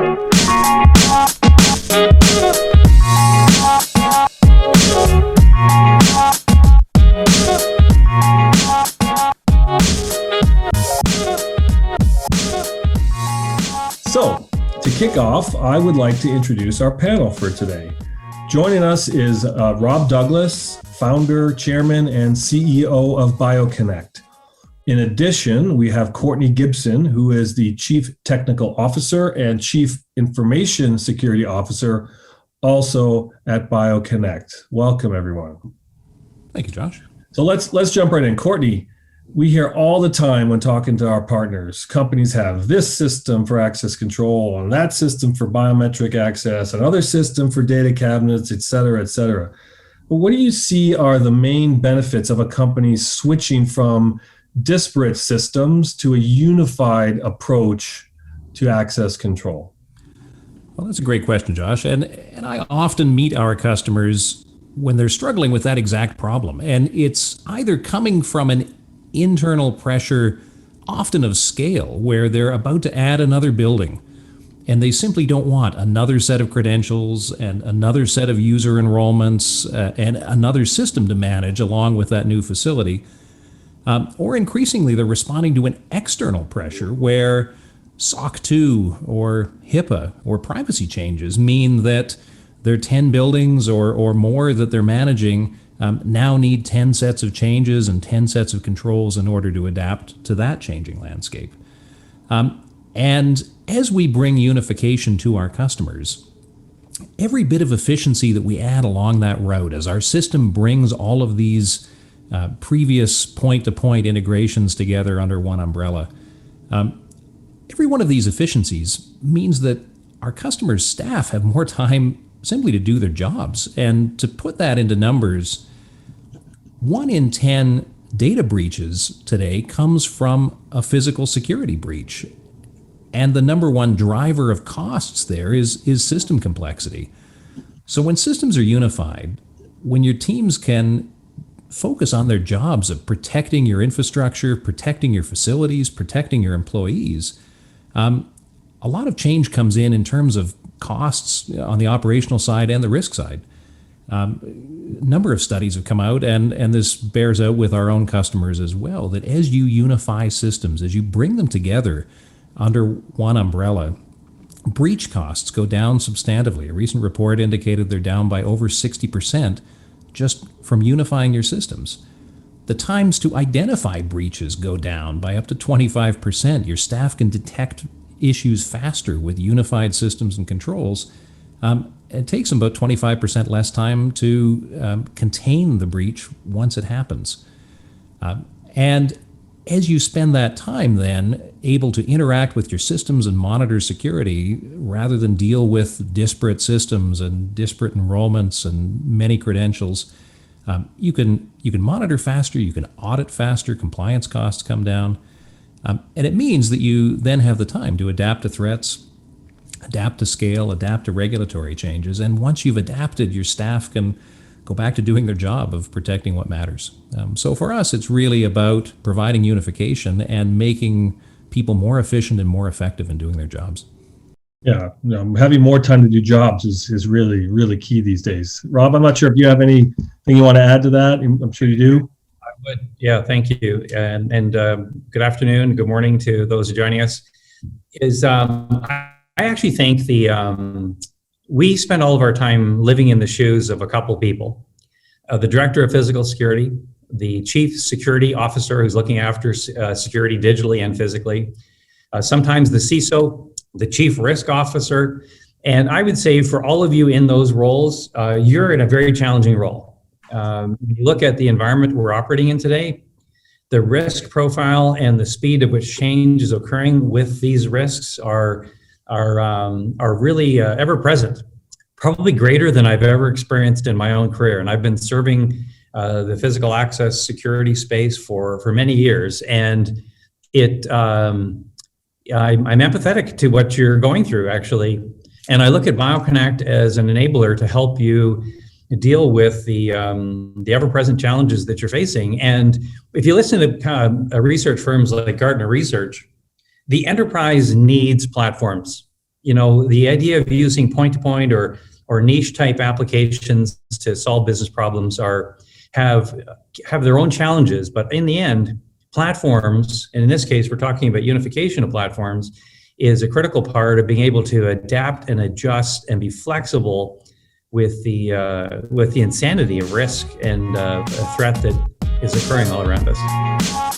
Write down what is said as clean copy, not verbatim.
So, to kick off, I would like to introduce our panel for today. Joining us is Rob Douglas, founder, chairman, and CEO of BioConnect. In addition, we have Courtney Gibson, who is the Chief Technical Officer and Chief Information Security Officer, also at BioConnect. Welcome, everyone. Thank you, Josh. So let's jump right in. Courtney, we hear all the time when talking to our partners, companies have this system for access control and that system for biometric access, another system for data cabinets, et cetera, et cetera. But what do you see are the main benefits of a company switching from disparate systems to a unified approach to access control? Well, that's a great question, Josh. And I often meet our customers when they're struggling with that exact problem. And it's either coming from an internal pressure, often of scale, where they're about to add another building and they simply don't want another set of credentials and another set of user enrollments and another system to manage along with that new facility. Or increasingly, they're responding to an external pressure where SOC 2 or HIPAA or privacy changes mean that their 10 buildings or more that they're managing now need 10 sets of changes and 10 sets of controls in order to adapt to that changing landscape. And as we bring unification to our customers, every bit of efficiency that we add along that route, as our system brings all of these previous point-to-point integrations together under one umbrella, every one of these efficiencies means that our customers' staff have more time simply to do their jobs. And to put that into numbers, 1 in 10 data breaches today comes from a physical security breach. And the number one driver of costs there is system complexity. So when systems are unified, when your teams can focus on their jobs of protecting your infrastructure, protecting your facilities, protecting your employees, a lot of change comes in terms of costs on the operational side and the risk side. A number of studies have come out, and this bears out with our own customers as well, that as you unify systems, as you bring them together under one umbrella, breach costs go down substantively. A recent report indicated they're down by over 60% just from unifying your systems. The times to identify breaches go down by up to 25%. Your staff can detect issues faster with unified systems and controls. It takes them about 25% less time to contain the breach once it happens. And as you spend that time then able to interact with your systems and monitor security rather than deal with disparate systems and disparate enrollments and many credentials, you can monitor faster, you can audit faster, compliance costs come down. And it means that you then have the time to adapt to threats, adapt to scale, adapt to regulatory changes. And once you've adapted, your staff can go back to doing their job of protecting what matters. So for us, it's really about providing unification and making people more efficient and more effective in doing their jobs. Yeah, having more time to do jobs is really, really key these days. Rob, I'm not sure if you have anything you want to add to that. I'm sure you do. I would. Yeah, thank you. And good afternoon, good morning to those joining us. I actually think we spend all of our time living in the shoes of a couple people. The director of physical security, the chief security officer who's looking after security digitally and physically, sometimes the CISO, the chief risk officer. And I would say for all of you in those roles, you're in a very challenging role. When you look at the environment we're operating in today, the risk profile and the speed at which change is occurring with these risks are really ever present, probably greater than I've ever experienced in my own career. And I've been serving the physical access security space for many years, and I'm empathetic to what you're going through, actually. And I look at BioConnect as an enabler to help you deal with the ever-present challenges that you're facing. And if you listen to research firms like Gartner Research, the enterprise needs platforms. the idea of using point-to-point or niche type applications to solve business problems have their own challenges. But in the end, platforms, and in this case, we're talking about unification of platforms, is a critical part of being able to adapt and adjust and be flexible with the insanity of risk and a threat that is occurring all around us.